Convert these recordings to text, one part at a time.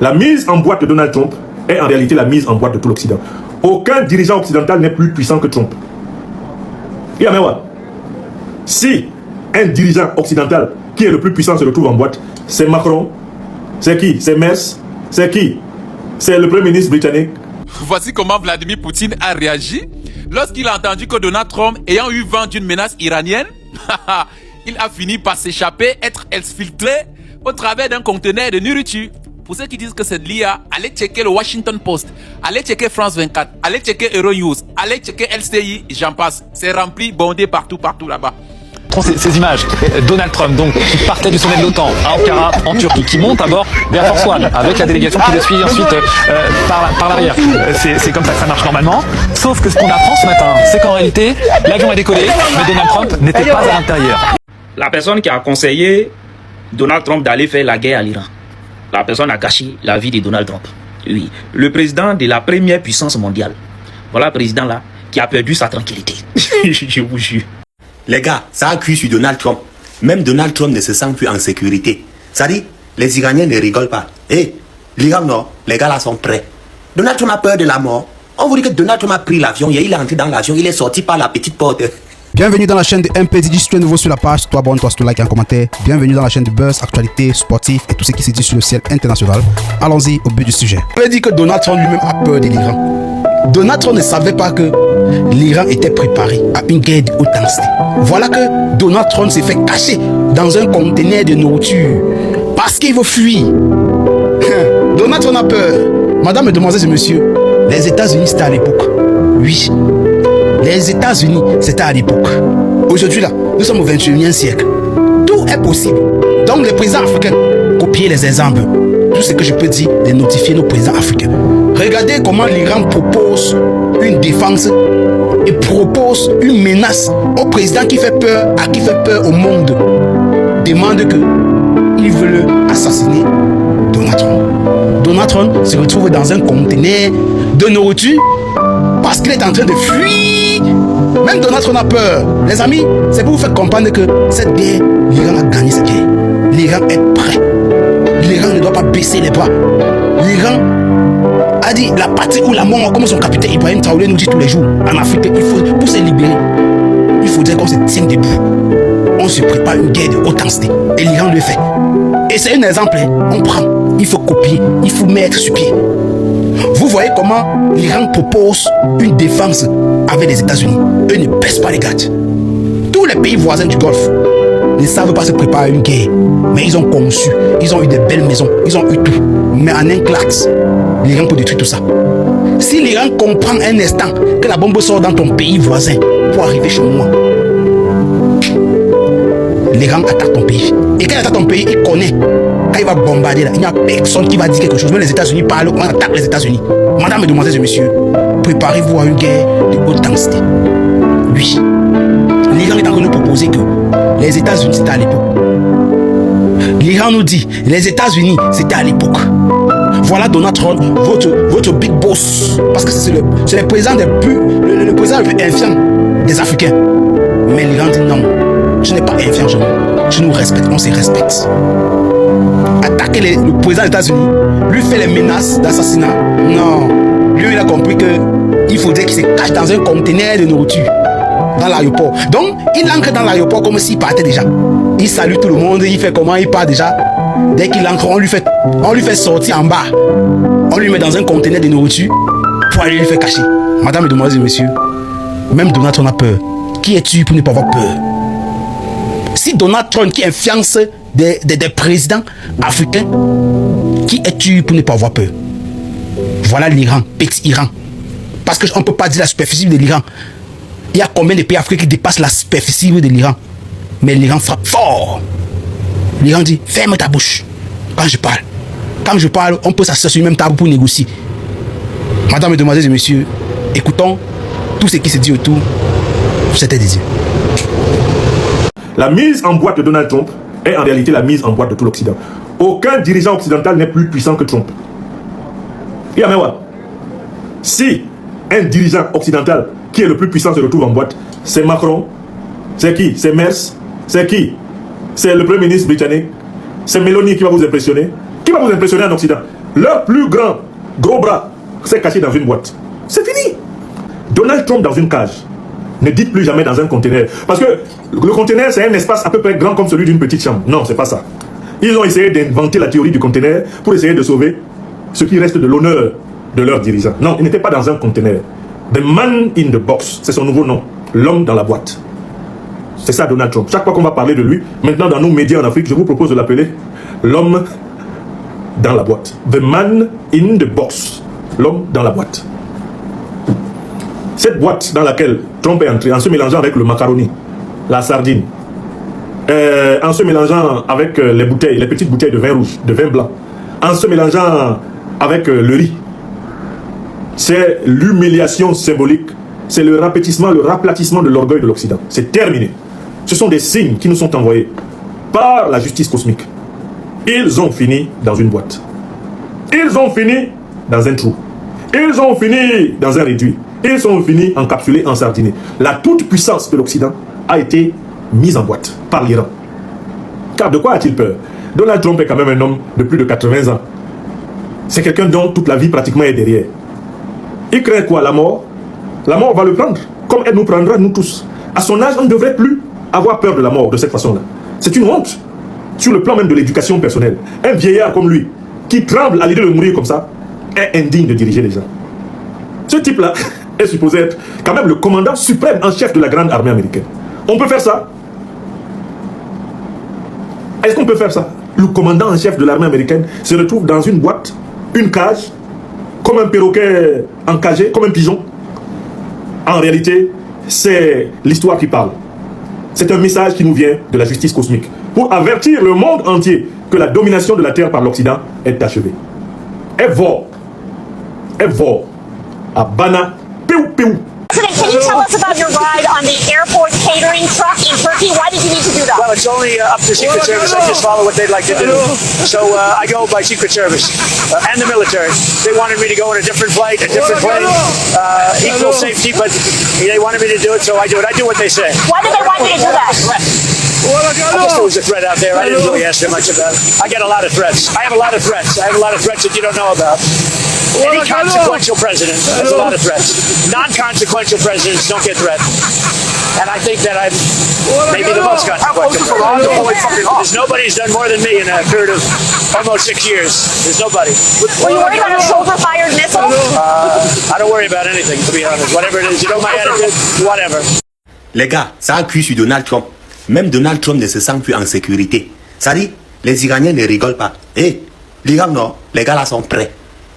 La mise en boîte de Donald Trump est en réalité la mise en boîte de tout l'Occident. Aucun dirigeant occidental n'est plus puissant que Trump. Si un dirigeant occidental qui est le plus puissant se retrouve en boîte, c'est Macron, c'est qui? C'est Merz, c'est qui? C'est le Premier ministre britannique. Voici comment Vladimir Poutine a réagi lorsqu'il a entendu que Donald Trump, ayant eu vent d'une menace iranienne, il a fini par s'échapper, être exfiltré au travers d'un conteneur de nourriture. Pour ceux qui disent que c'est de l'IA, allez checker le Washington Post, allez checker France 24, allez checker Euronews, allez checker LCI, j'en passe. C'est rempli, bondé partout là-bas. Ces images, Donald Trump donc qui partait du sommet de l'OTAN à Ankara en Turquie, qui monte à bord d'Air Force One avec la délégation qui le suit ensuite par l'arrière. C'est comme ça que ça marche normalement. Sauf que ce qu'on apprend ce matin, c'est qu'en réalité, l'avion a décollé, mais Donald Trump n'était pas à l'intérieur. La personne qui a conseillé Donald Trump d'aller faire la guerre à l'Iran, la personne a gâché la vie de Donald Trump. Oui, le président de la première puissance mondiale. Voilà le président là qui a perdu sa tranquillité. Je vous jure. Les gars, ça a cuit sur Donald Trump. Même Donald Trump ne se sent plus en sécurité. Ça dit, les Iraniens ne rigolent pas. L'Iran, non, les gars là sont prêts. Donald Trump a peur de la mort. On vous dit que Donald Trump a pris l'avion, il est entré dans l'avion, il est sorti par la petite porte. Bienvenue dans la chaîne de MPDJ. Si tu es nouveau sur la page, toi abonne-toi, si tu likes et un commentaire. Bienvenue dans la chaîne de buzz, actualité, sportif et tout ce qui se dit sur le ciel international. Allons-y au but du sujet. On a dit que Donald Trump lui-même a peur de l'Iran. Donald Trump ne savait pas que l'Iran était préparé à une guerre de haute intensité. Voilà que Donald Trump s'est fait cacher dans un conteneur de nourriture parce qu'il veut fuir. Donald Trump a peur. Madame, mesdemoiselles et messieurs, les États-Unis c'était à l'époque. Oui, les États-Unis c'était à l'époque. Aujourd'hui là, nous sommes au 21e siècle. Tout est possible. Donc les présidents africains, copiez les exemples. Tout ce que je peux dire, de notifier nos présidents africains. Regardez comment l'Iran propose une défense et propose une menace au président qui fait peur, à qui fait peur au monde. Demande que ils veulent assassiner Donald Trump. Donald Trump se retrouve dans un conteneur de nourriture parce qu'il est en train de fuir. Même Donald Trump a peur. Les amis, c'est pour vous faire comprendre que cette guerre, l'Iran a gagné cette guerre. L'Iran est prêt. L'Iran ne doit pas baisser les bras. L'Iran a dit la patrie ou la mort, comme son capitaine Ibrahim Traoré nous dit tous les jours. En Afrique, il faut, pour se libérer, il faudrait qu'on se tienne debout. On se prépare une guerre de haute intensité. Et l'Iran le fait. Et c'est un exemple. On prend, il faut copier, il faut mettre sur pied. Vous voyez comment l'Iran propose une défense avec les États-Unis. Eux ne baissent pas les gardes. Tous les pays voisins du Golfe ne savent pas se préparer à une guerre. Mais ils ont conçu, ils ont eu de belles maisons, ils ont eu tout. Mais en un claque, l'Iran peut détruire tout ça. Si l'Iran comprend un instant que la bombe sort dans ton pays voisin pour arriver chez moi, l'Iran attaque ton pays. Et quand il attaque ton pays, il connaît. Quand il va bombarder là, il n'y a personne qui va dire quelque chose. Même les États-Unis parlent, on attaque les États-Unis. Madame, mesdemoiselles et messieurs, préparez-vous à une guerre de haute intensité. Oui. L'Iran est en train de nous proposer que les États-Unis, c'était à l'époque. L'Iran nous dit, les États-Unis, c'était à l'époque. Voilà Donald Trump, votre big boss. Parce que c'est le président le président le plus infâme des Africains. Mais l'Iran dit non, je n'ai pas infâme, je nous respecte, on se respecte. Attaquer le président des États-Unis, lui fait les menaces d'assassinat. Non, lui il a compris qu'il faudrait qu'il se cache dans un conteneur de nourriture. Dans l'aéroport. Donc, il entre dans l'aéroport comme s'il partait déjà. Il salue tout le monde, il fait comment, il part déjà. Dès qu'il entre, on lui fait sortir en bas. On lui met dans un conteneur de nourriture pour aller lui faire cacher. Madame, mesdemoiselles et messieurs, même Donald Trump a peur. Qui es-tu pour ne pas avoir peur? Si Donald Trump qui influence des présidents africains, qui es-tu pour ne pas avoir peur? Voilà l'Iran, petit Iran. Parce qu'on ne peut pas dire la superficie de l'Iran. Il y a combien de pays africains qui dépassent la superficie de l'Iran? Mais l'Iran frappe fort. L'Iran dit, ferme ta bouche quand je parle. Quand je parle, on peut s'asseoir sur une même table pour négocier. Madame, mesdemoiselles et messieurs, écoutons tout ce qui se dit autour. C'était désir. La mise en boîte de Donald Trump est en réalité la mise en boîte de tout l'Occident. Aucun dirigeant occidental n'est plus puissant que Trump. Si un dirigeant occidental qui est le plus puissant se retrouve en boîte, c'est Macron, c'est qui? C'est Merz, c'est qui? C'est le Premier ministre britannique, c'est Mélanie qui va vous impressionner. Qui va vous impressionner en Occident? Leur plus gros bras s'est caché dans une boîte. C'est fini. Donald Trump dans une cage. Ne dites plus jamais dans un conteneur. Parce que le conteneur, c'est un espace à peu près grand comme celui d'une petite chambre. Non, c'est pas ça. Ils ont essayé d'inventer la théorie du conteneur pour essayer de sauver ce qui reste de l'honneur de leurs dirigeants. Non, il n'était pas dans un conteneur. The man in the box, c'est son nouveau nom. L'homme dans la boîte. C'est ça Donald Trump. Chaque fois qu'on va parler de lui, maintenant dans nos médias en Afrique, je vous propose de l'appeler l'homme dans la boîte. The man in the box. L'homme dans la boîte. Cette boîte dans laquelle Trump est entré, en se mélangeant avec le macaroni, la sardine, en se mélangeant avec les bouteilles, les petites bouteilles de vin rouge, de vin blanc, en se mélangeant avec le riz, c'est l'humiliation symbolique, c'est le rapetissement, le raplatissement de l'orgueil de l'Occident. C'est terminé. Ce sont des signes qui nous sont envoyés par la justice cosmique. Ils ont fini dans une boîte. Ils ont fini dans un trou. Ils ont fini dans un réduit. Ils ont fini encapsulés, ensardinés. La toute-puissance de l'Occident a été mise en boîte par l'Iran. Car de quoi a-t-il peur? Donald Trump est quand même un homme de plus de 80 ans. C'est quelqu'un dont toute la vie pratiquement est derrière. Il craint quoi? La mort? La mort va le prendre, comme elle nous prendra, nous tous. À son âge, on ne devrait plus avoir peur de la mort de cette façon-là. C'est une honte, sur le plan même de l'éducation personnelle. Un vieillard comme lui, qui tremble à l'idée de mourir comme ça, est indigne de diriger les gens. Ce type-là est supposé être quand même le commandant suprême en chef de la grande armée américaine. On peut faire ça? Est-ce qu'on peut faire ça? Le commandant en chef de l'armée américaine se retrouve dans une boîte, une cage, comme un perroquet encagé, comme un pigeon. En réalité, c'est l'histoire qui parle. C'est un message qui nous vient de la justice cosmique pour avertir le monde entier que la domination de la Terre par l'Occident est achevée. Evo, Abana, Piu Piu. President, can you tell us about your ride on the airport catering truck in Turkey? Why did you need to do that? Well, it's only up to Secret Service. I just follow what they'd like to do. So I go by Secret Service and the military. They wanted me to go on a different flight, a different plane, equal safety, but they wanted me to do it, so I do it. I do what they say. Why did they want you to do that? I guess there was a threat out there. I didn't really ask them much about it. I get a lot of threats. I have a lot of threats. I have a lot of threats that you don't know about. Any consequential president has a lot of threats. Non-consequential presidents don't get threats. And I think that I'm maybe the most consequential president. There's nobody who's done more than me in a period of almost 6 years. There's nobody. Were you worried about a shoulder-fired missile? I don't worry about anything, to be honest. Whatever it is, you know my attitude, whatever. Les gars, ça a cuit sur Donald Trump. Même Donald Trump ne se sent plus en sécurité. Ça dit, les Iraniens ne rigolent pas. Eh, l'Iran, non, les gars là sont prêts.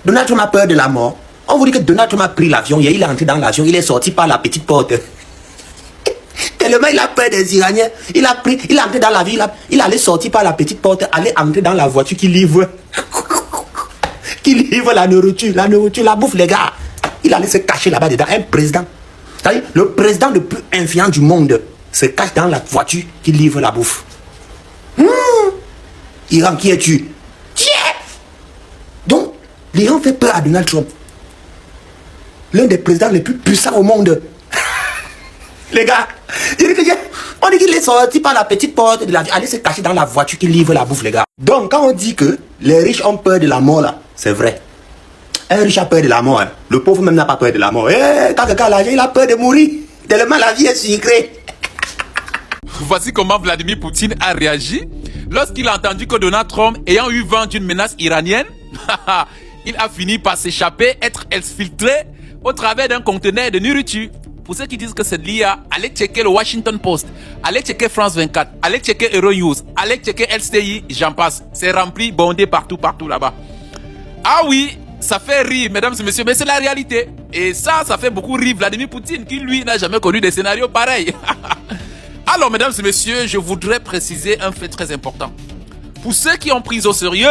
Donald Trump a peur de la mort. On vous dit que Donald Trump a pris l'avion, il est entré dans l'avion, il est sorti par la petite porte. Tellement il a peur des Iraniens, il est entré dans l'avion, il allait sortir par la petite porte, aller entrer dans la voiture qui livre la nourriture, la bouffe, les gars. Il allait se cacher là-bas dedans, un président. C'est-à-dire, le président le plus influent du monde se cache dans la voiture qui livre la bouffe. Iran, qui es-tu? Donc, l'Iran fait peur à Donald Trump. L'un des présidents les plus puissants au monde. Les gars, on dit qu'il est sorti par la petite porte de l'avion, aller se cacher dans la voiture qui livre la bouffe, les gars. Donc, quand on dit que les riches ont peur de la mort, là, c'est vrai. Un riche a peur de la mort. Hein. Le pauvre même n'a pas peur de la mort. Quand quelqu'un a l'argent, il a peur de mourir. Tellement la vie est sucrée. Voici comment Vladimir Poutine a réagi lorsqu'il a entendu que Donald Trump, ayant eu vent d'une menace iranienne, il a fini par s'échapper, être exfiltré au travers d'un conteneur de nourriture. Pour ceux qui disent que c'est de l'IA, allez checker le Washington Post, allez checker France 24, allez checker Euronews, allez checker LCI, j'en passe. C'est rempli, bondé partout là-bas. Ah oui, ça fait rire, mesdames et messieurs, mais c'est la réalité. Et ça fait beaucoup rire Vladimir Poutine, qui lui n'a jamais connu des scénarios pareils. Alors, mesdames et messieurs, je voudrais préciser un fait très important. Pour ceux qui ont pris au sérieux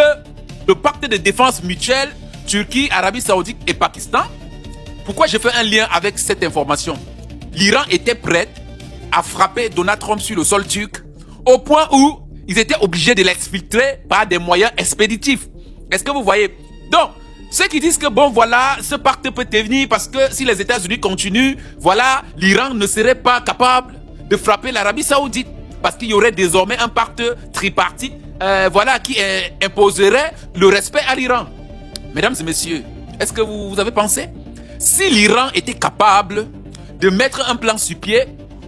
le pacte de défense mutuelle Turquie, Arabie Saoudite et Pakistan, pourquoi je fais un lien avec cette information? L'Iran était prêt à frapper Donald Trump sur le sol turc au point où ils étaient obligés de l'exfiltrer par des moyens expéditifs. Est-ce que vous voyez? Donc, ceux qui disent que bon voilà, ce pacte peut tenir parce que si les États-Unis continuent, voilà, l'Iran ne serait pas capable de frapper l'Arabie Saoudite parce qu'il y aurait désormais un pacte tripartite, voilà, qui imposerait le respect à l'Iran. Mesdames et messieurs, est-ce que vous avez pensé? Si l'Iran était capable de mettre un plan sur pied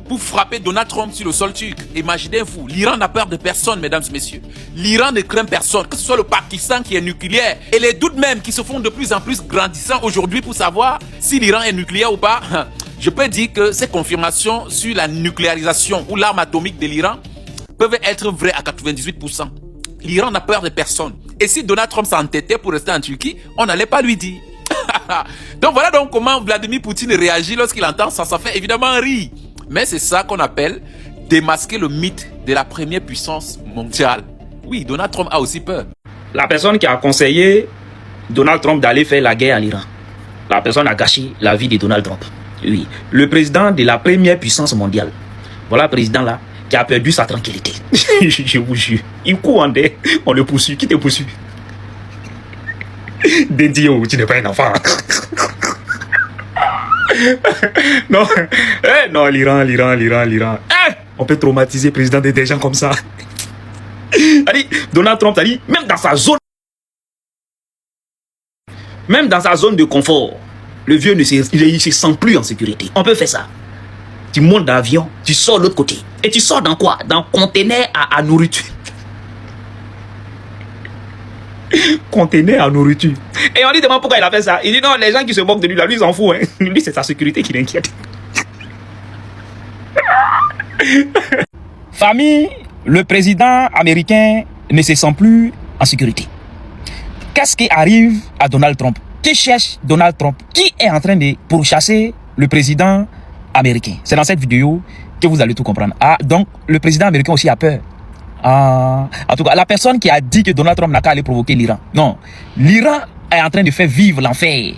pour frapper Donald Trump sur le sol turc, imaginez-vous, l'Iran n'a peur de personne, mesdames et messieurs. L'Iran ne craint personne, que ce soit le Pakistan qui est nucléaire, et les doutes même qui se font de plus en plus grandissants aujourd'hui pour savoir si l'Iran est nucléaire ou pas. Je peux dire que ces confirmations sur la nucléarisation ou l'arme atomique de l'Iran peuvent être vraies à 98%. L'Iran n'a peur de personne. Et si Donald Trump s'entêtait pour rester en Turquie, on n'allait pas lui dire. Donc voilà donc comment Vladimir Poutine réagit lorsqu'il entend ça. Ça fait évidemment rire. Mais c'est ça qu'on appelle démasquer le mythe de la première puissance mondiale. Oui, Donald Trump a aussi peur. La personne qui a conseillé Donald Trump d'aller faire la guerre à l'Iran, la personne a gâché la vie de Donald Trump. Oui, le président de la première puissance mondiale. Voilà le président là qui a perdu sa tranquillité. Je vous jure. Il court en l'air, on le poursuit. Qui te poursuit? Dendio, tu n'es pas un enfant. Non, non, l'Iran. On peut traumatiser le président des gens comme ça. Donald Trump a dit, même dans sa zone de confort, le vieux ne se sent plus en sécurité. On peut faire ça. Tu montes dans l'avion, tu sors de l'autre côté. Et tu sors dans quoi? Dans un conteneur à nourriture. Conteneur à nourriture. Et on lui demande pourquoi il a fait ça. Il dit non, les gens qui se moquent de lui, là, lui, ils s'en foutent. Hein. Lui, c'est sa sécurité qui l'inquiète. Famille, le président américain ne se sent plus en sécurité. Qu'est-ce qui arrive à Donald Trump? Qui cherche Donald Trump? Qui est en train de pourchasser le président américain? C'est dans cette vidéo que vous allez tout comprendre. Ah, donc le président américain aussi a peur. En tout cas, la personne qui a dit que Donald Trump n'a qu'à aller provoquer l'Iran. Non, l'Iran est en train de faire vivre l'enfer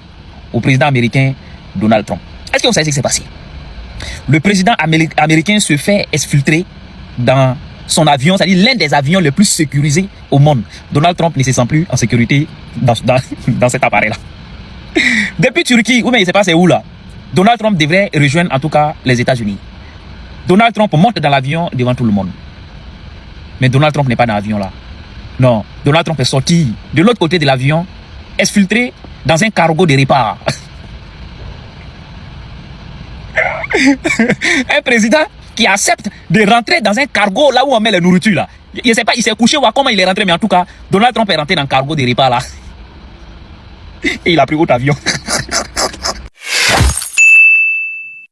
au président américain Donald Trump. Est-ce que vous savez ce qui s'est passé? Le président américain se fait exfiltrer dans son avion, c'est-à-dire l'un des avions les plus sécurisés au monde. Donald Trump ne se sent plus en sécurité dans cet appareil-là. Depuis Turquie, ou bien il ne sait pas c'est où là, Donald Trump devrait rejoindre en tout cas les États-Unis. Donald Trump monte dans l'avion devant tout le monde. Mais Donald Trump n'est pas dans l'avion là. Non, Donald Trump est sorti de l'autre côté de l'avion, exfiltré dans un cargo de repas. Un président qui accepte de rentrer dans un cargo là où on met les nourritures là. Je ne sais pas, il s'est couché ou comment il est rentré, mais en tout cas, Donald Trump est rentré dans le cargo de repas là. Et il a pris autre avion.